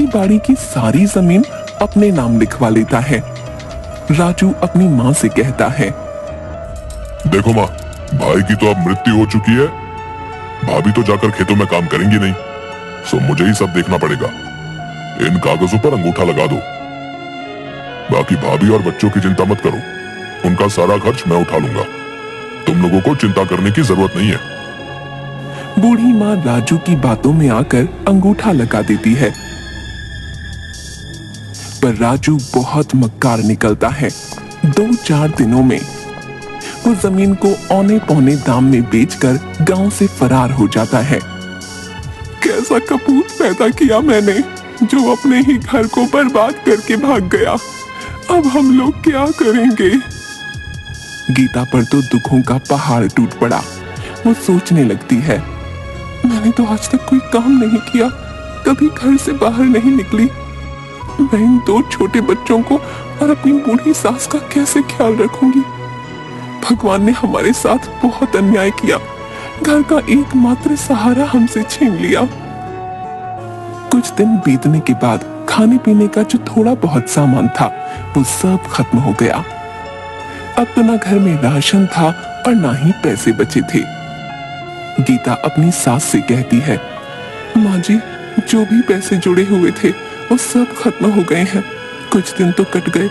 बाड़ी की सारी जमीन अपने नाम लिखवा लेता है। राजू अपनी माँ से कहता है, देखो माँ, भाई की तो अब मृत्यु हो चुकी है, भाभी तो जाकर खेतों में काम करेंगी नहीं, सो मुझे ही सब देखना पड़ेगा। इन कागजों पर अंगूठा लगा दो। बाकी भाभी और बच्चों की चिंता मत करो, उनका सारा खर्च मैं उठा लूंगा। तुम लोगों को चिंता करने की जरूरत नहीं है। बूढ़ी माँ राजू की बातों में आकर अंगूठा लगा देती है, पर राजू बहुत मक्कार निकलता है। 2-4 दिनों में वो जमीन को औने पौने दाम में बेचकर गांव से फरार हो जाता है। कैसा कपूत पैदा किया मैंने, जो अपने ही घर को बर्बाद करके भाग गया। अब हम लोग क्या करेंगे? गीता पर तो दुखों का पहाड़ टूट पड़ा। वो सोचने लगती है, मैंने तो आज तक कोई काम नहीं किया, कभी घर से बाहर नहीं निकली। मैं इन 2 छोटे बच्चों को और अपनी बूढ़ी सास का कैसे ख्याल रखूंगी? भगवान ने हमारे साथ बहुत अन्याय किया, घर का एकमात्र सहारा हमसे छीन लिया। कुछ दिन बीतने के बाद खाने पीने का जो थोड़ा बहुत सामान था वो सब खत्म हो गया। अब तो ना घर में राशन था और ना ही पैसे बचे थे। गीता अपनी सास से कहती है, माँ जी, जो भी पैसे जुड़े हुए थे वो सब खत्म हो गए हैं। कुछ दिन तो कट गए,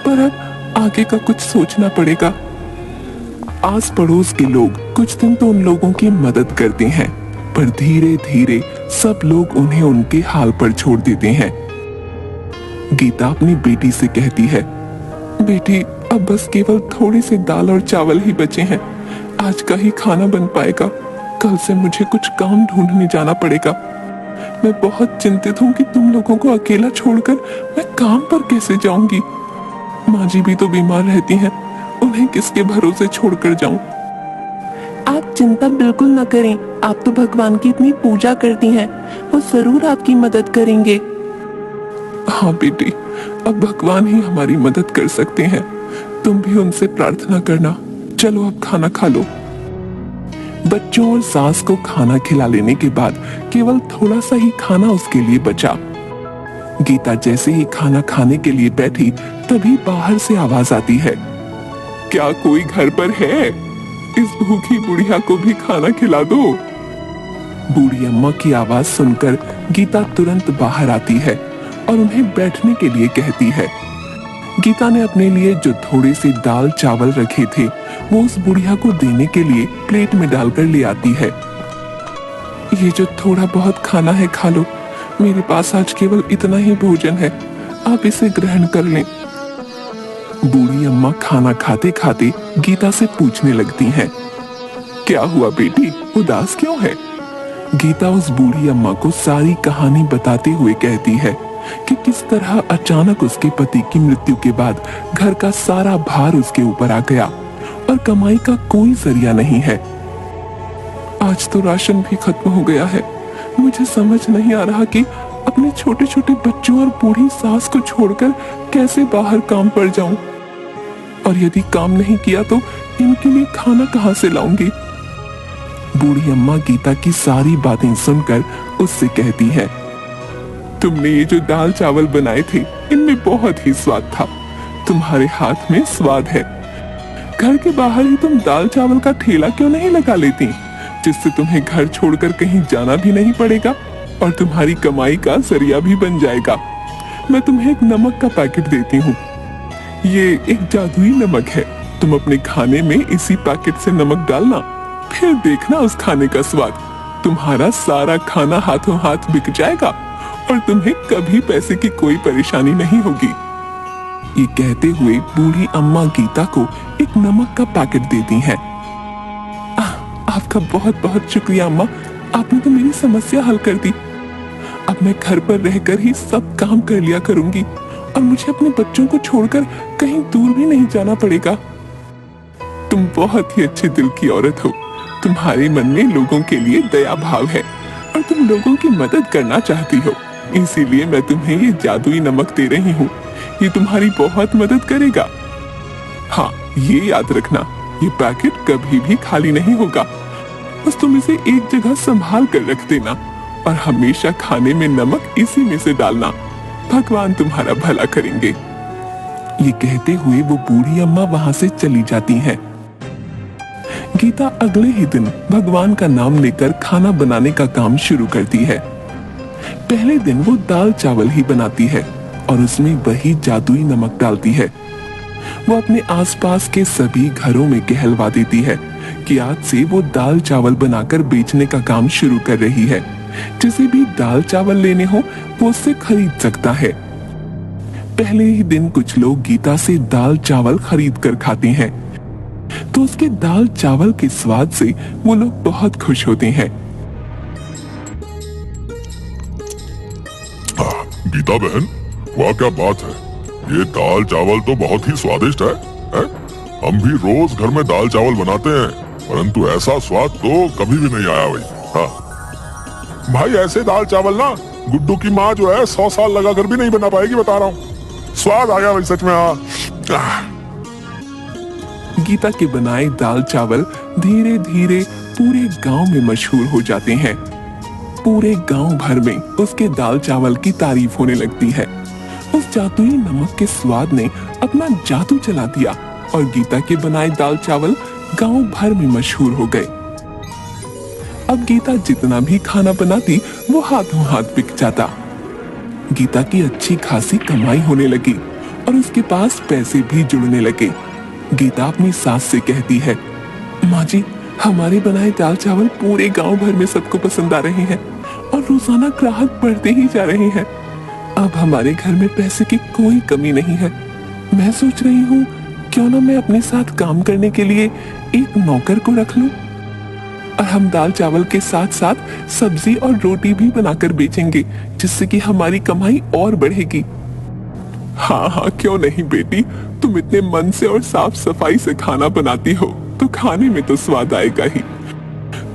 पर अब आगे का कुछ सोचना पड़ेगा। आस पड़ोस के लोग कुछ दिन तो उन लोगों की मदद करते हैं, पर धीरे धीरे सब लोग उन्हें उनके हाल पर छोड़ देते हैं। गीता अपनी बेटी से कहती है, बेटी, अब बस केवल थोड़े से दाल और चावल ही बचे हैं। आज का ही खाना बन पाएगा, कल से मुझे कुछ काम ढूंढने जाना पड़ेगा। मैं बहुत चिंतित हूँ कि तुम लोगों को अकेला छोड़कर मैं काम पर कैसे जाऊंगी। माँ जी भी तो बीमार रहती हैं, उन्हें किसके भरोसे छोड़कर जाऊं? आप चिंता बिल्कुल न करें, आप तो भगवान की इतनी पूजा करती हैं, वो जरूर आपकी मदद करेंगे। हाँ बेटी, अब भगवान ही हमारी मदद कर सकते हैं, तुम भी उनसे प्रार्थना करना। चलो अब खाना खा लो। बच्चों और सास को खाना खिला लेने के बाद केवल थोड़ा सा ही खाना उसके लिए बचा। गीता जैसे ही खाना खाने के लिए बैठी तभी बाहर से आवाज आती है, क्या कोई घर पर है? इस भूखी बुढ़िया को भी खाना खिला दो। बूढ़ी अम्मा की आवाज सुनकर गीता तुरंत बाहर आती है और उन्हें बैठने के लिए कहती है। गीता ने अपने लिए जो थोड़े से दाल चावल रखे थे वो उस बुढ़िया को देने के लिए प्लेट में डालकर ले आती है। ये जो थोड़ा बहुत खाना है खा लो, मेरे पास आज केवल इतना ही भोजन है, आप इसे ग्रहण कर लें। बूढ़ी अम्मा खाना खाते खाते गीता से पूछने लगती हैं, क्या हुआ बेटी, उदास क्यों है? गीता उस बूढ़ी अम्मा को सारी कहानी बताते हुए कहती है कि किस तरह अचानक उसके पति की मृत्यु के बाद घर का सारा भार उसके ऊपर आ गया और कमाई का कोई जरिया नहीं है। आज तो राशन भी खत्म हो गया है। मुझे समझ नहीं आ रहा कि अपने छोटे छोटे बच्चों और बूढ़ी सास को छोड़कर कैसे बाहर काम पर जाऊं, और यदि काम नहीं किया तो इनके लिए खाना कहां से लाऊंगी? बूढ़ी अम्मा गीता की सारी बातें सुनकर उससे कहती है, तुमने ये जो दाल चावल बनाए थे इनमें बहुत ही स्वाद था, तुम्हारे हाथ में स्वाद है। घर के बाहर ही तुम दाल चावल का ठेला क्यों नहीं लगा लेती, जिससे तुम्हें घर छोड़कर कहीं जाना भी नहीं पड़ेगा और तुम्हारी कमाई का जरिया भी बन जाएगा। मैं तुम्हें एक नमक का पैकेट देती हूँ, ये एक जादुई नमक है, तुम अपने खाने में इसी पैकेट से नमक डालना, फिर देखना उस खाने का स्वाद। तुम्हारा सारा खाना हाथों हाथ बिक जाएगा और तुम्हें कभी पैसे की कोई परेशानी नहीं होगी। ये कहते हुए बूढ़ी अम्मा गीता को एक नमक का पैकेट देती हैं। आपका बहुत बहुत शुक्रिया अम्मा, आपने तो मेरी समस्या हल कर दी। अब मैं घर पर रहकर ही सब काम कर लिया करूंगी और मुझे अपने बच्चों को छोड़कर कहीं दूर भी नहीं जाना पड़ेगा। तुम बहुत ही अच्छे दिल की औरत हो, तुम्हारे मन में लोगों के लिए दया भाव है और तुम लोगों की मदद करना चाहती हो, इसीलिए मैं तुम्हें ये जादुई नमक दे रही हूँ। ये तुम्हारी बहुत मदद करेगा। हाँ, ये याद रखना, ये पैकेट कभी भी खाली नहीं होगा, बस तुम इसे एक जगह संभाल कर रख देना और हमेशा खाने में नमक इसी में से डालना। भगवान तुम्हारा भला करेंगे। ये कहते हुए वो बूढ़ी अम्मा वहां से चली जाती हैं। गीता अगले ही दिन भगवान का नाम लेकर खाना बनाने का काम शुरू करती है। पहले दिन वो दाल चावल ही बनाती है और उसमें वही जादुई नमक डालती है। वो अपने आसपास के सभी घरों में कहलवा देती है कि आज से वो दाल चावल बनाकर बेचने का काम शुरू कर रही है। जिसे भी दाल चावल लेने हो वो उससे खरीद सकता है। पहले ही दिन कुछ लोग गीता से दाल चावल खरीद कर खाते हैं तो उसके दाल चावल के स्वाद से वो लोग बहुत खुश होते हैं। गीता बहन, वाह क्या बात है। ये दाल चावल तो बहुत ही स्वादिष्ट है? हम भी रोज घर में दाल चावल बनाते हैं, परंतु ऐसा स्वाद तो कभी भी नहीं आया भाई। हाँ भाई, ऐसे दाल चावल ना गुड्डू की माँ जो है 100 साल लगा कर भी नहीं बना पाएगी, बता रहा हूँ। स्वाद आ गया भाई सच में। हाँ, गीता के बनाए दाल चावल धीरे धीरे पूरे गांव में मशहूर हो जाते हैं। पूरे गांव भर में उसके दाल चावल की तारीफ होने लगती है। उस जादुई नमक के स्वाद ने अपना जादू चला दिया और गीता के बनाए दाल चावल गांव भर में मशहूर हो गए। अब गीता जितना भी खाना बनाती वो हाथों हाथ बिक जाता। गीता की अच्छी खासी कमाई होने लगी और उसके पास पैसे भी जुड़ने लगे। गीता अपनी सास से कहती है, माँ जी, हमारे बनाए दाल चावल पूरे गांव भर में सबको पसंद आ रहे हैं और रोजाना ग्राहक बढ़ते ही जा रहे हैं। अब हमारे घर में पैसे की कोई कमी नहीं है। मैं सोच रही हूँ क्यों ना मैं अपने साथ काम करने के लिए एक नौकर को रख लूं और हम दाल चावल के साथ साथ सब्जी और रोटी भी बनाकर बेचेंगे, जिससे कि हमारी कमाई और बढ़ेगी। हाँ हाँ, क्यों नहीं बेटी, तुम इतने मन से और साफ सफाई से खाना बनाती हो तो खाने में तो स्वाद आएगा ही।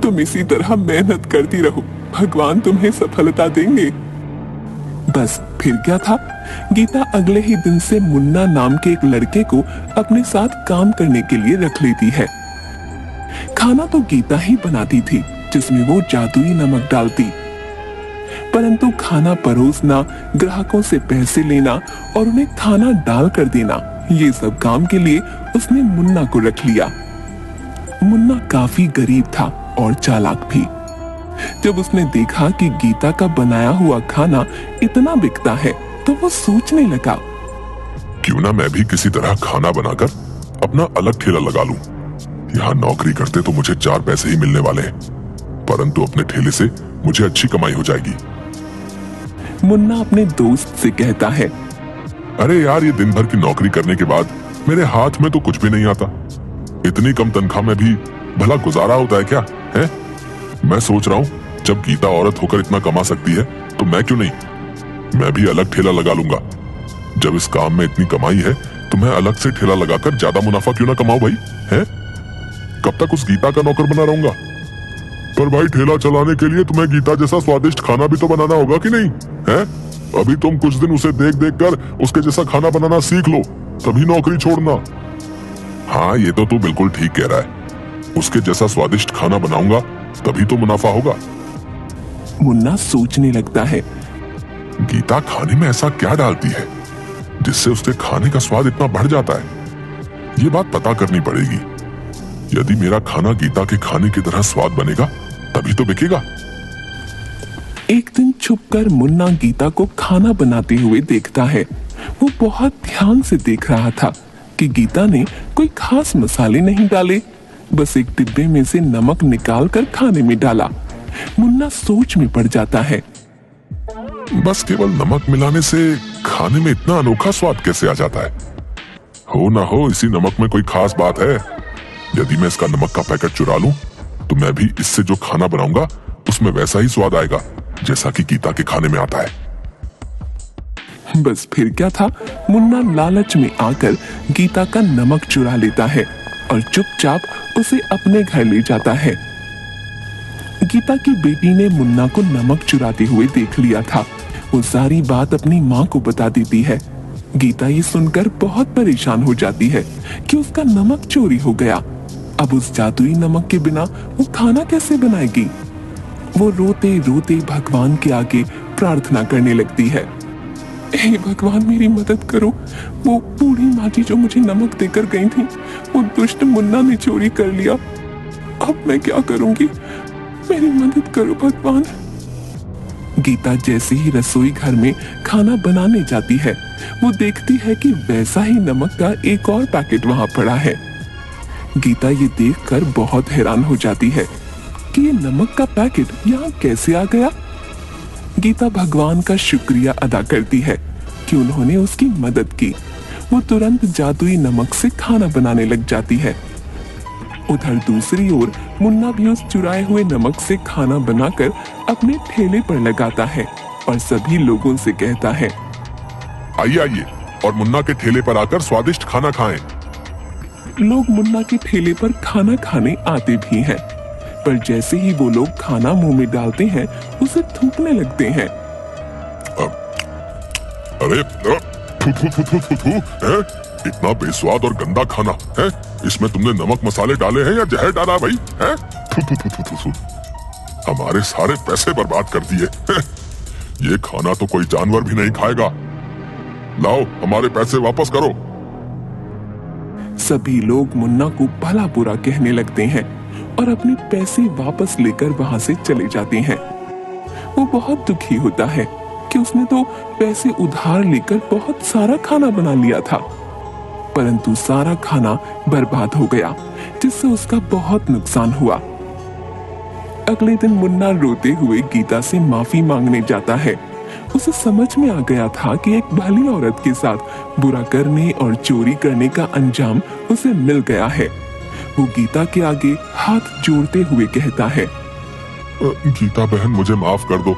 तुम इसी तरह मेहनत करती रहो, भगवान तुम्हें सफलता देंगे। बस फिर क्या था, गीता अगले ही दिन से मुन्ना नाम के एक लड़के को अपने साथ काम करने के लिए रख लेती है। खाना तो गीता ही बनाती थी, जिसमें वो जादुई नमक डालती, परंतु खाना परोसना, ग्राहकों से पैसे लेना और उन्हें खाना डाल कर देना, ये सब काम के लिए उसने मुन्ना को रख लिया। मुन्ना काफी गरीब था और चालाक भी। जब उसने देखा कि गीता का बनाया हुआ खाना इतना बिकता है तो वो सोचने लगा, क्यों ना मैं भी किसी तरह खाना बनाकर अपना अलग ठेला लगा लूं। यहाँ नौकरी करते तो मुझे 4 पैसे ही मिलने वाले हैं, परंतु अपने ठेले से मुझे अच्छी कमाई हो जाएगी। मुन्ना अपने दोस्त से कहता है, अरे यार, ये दिन भर की नौकरी करने के बाद मेरे हाथ में तो कुछ भी नहीं आता। इतनी कम तनख्वाह में भी भला गुजारा होता है क्या? है? मैं सोच रहा हूँ जब गीता औरत होकर इतना कमा सकती है तो मैं क्यों नहीं, मैं भी अलग ठेला लगा लूंगा। जब इस काम में इतनी कमाई है तो मैं अलग से ठेला लगाकर ज्यादा मुनाफा क्यों ना कमाऊं भाई? है? कब तक उस गीता का नौकर बना रहूंगा? पर भाई, ठेला चलाने के लिए तुम्हें गीता जैसा स्वादिष्ट खाना भी तो बनाना होगा कि नहीं? है? अभी तुम कुछ दिन उसे देख देख कर उसके जैसा खाना बनाना सीख लो, तभी नौकरी छोड़ना। हाँ, ये तो तू बिल्कुल ठीक कह रहा है। उसके जैसा स्वादिष्ट खाना बनाऊंगा तभी तो मुनाफा होगा। मुन्ना सोचने लगता है, गीता खाने में ऐसा क्या डालती है जिससे उसके खाने का स्वाद इतना बढ़ जाता है? ये बात पता करनी पड़ेगी। यदि मेरा खाना गीता के खाने की तरह स्वाद बनेगा तभी तो बिकेगा। एक दिन छुपकर मुन्ना गीता को खाना बनाते हुए देखता है। वो बहुत ध्यान से देख रहा था कि गीता ने कोई खास मसाले नहीं डाले, बस एक डिब्बे में से नमक निकालकर खाने में डाला। मुन्ना सोच में पड़ जाता है, बस केवल नमक मिलाने से खाने में इतना अनोखा स्वाद कैसे आ जाता है? हो ना हो इसी नमक में कोई खास बात है। यदि मैं इसका नमक का पैकेट चुरा लूं तो मैं भी इससे जो खाना बनाऊंगा उसमें वैसा ही स्वाद आएगा जैसा कि गीता के खाने में आता है। बस फिर क्या था, मुन्ना लालच में आकर गीता का नमक चुरा लेता है और चुपचाप उसे अपने घर ले जाता है। गीता की बेटी ने मुन्ना को नमक चुराते हुए देख लिया था। वो सारी बात अपनी माँ को बता देती है। गीता ये सुनकर बहुत परेशान हो जाती है कि उसका नमक चोरी हो गया। अब उस जादुई नमक के बिना वो खाना कैसे बनाएगी? वो रोते रोते भगवान के आगे प्रार्थना करने लगती है। हे भगवान, मेरी मदद करो। वो बूढ़ी माँ जी जो मुझे नमक देकर गई थी, वो दुष्ट मुन्ना ने चोरी कर लिया। अब मैं क्या करूंगी? मेरी मदद करो भगवान। गीता जैसे ही रसोई घर में खाना बनाने जाती है, वो देखती है कि वैसा ही नमक का एक और पैकेट वहां पड़ा है। गीता ये देखकर बहुत हैरान हो जाती है कि ये नमक का पैकेट यहाँ कैसे आ गया। गीता भगवान का शुक्रिया अदा करती है कि उन्होंने उसकी मदद की। वो तुरंत जादुई नमक से खाना बनाने लग जाती है। उधर दूसरी ओर मुन्ना भी उस चुराए हुए नमक से खाना बनाकर अपने ठेले पर लगाता है और सभी लोगों से कहता है, आइए आइए और मुन्ना के ठेले पर आकर स्वादिष्ट खाना खाएं। लोग मुन्ना के ठेले पर खाना खाने आते भी हैं, पर जैसे ही वो लोग खाना मुंह में डालते हैं, उसे थूकने लगते हैं। अरे थू थू थू थू थू थू है? इतना बेस्वाद और गंदा खाना है। इसमें तुमने नमक मसाले डाले हैं या जहर डाला भाई? है? थू थू थू थू थू थू। हमारे सारे पैसे बर्बाद कर दिए। ये खाना तो कोई जानवर भी नहीं खाएगा। लाओ हमारे पैसे वापस करो। सभी लोग मुन्ना को भला बुरा कहने लगते हैं और अपने पैसे वापस लेकर वहां से चले जाते हैं। वो बहुत दुखी होता है कि उसने तो पैसे उधार लेकर बहुत सारा खाना बना लिया था, परंतु सारा खाना बर्बाद हो गया, जिससे उसका बहुत नुकसान हुआ। अगले दिन मुन्ना रोते हुए गीता से माफी मांगने जाता है। उसे समझ में आ गया था कि एक भली औरत के साथ बुरा करने और चोरी करने का अंजाम उसे मिल गया है। वो गीता के आगे हाथ जोड़ते हुए कहता है, गीता बहन, मुझे माफ कर दो।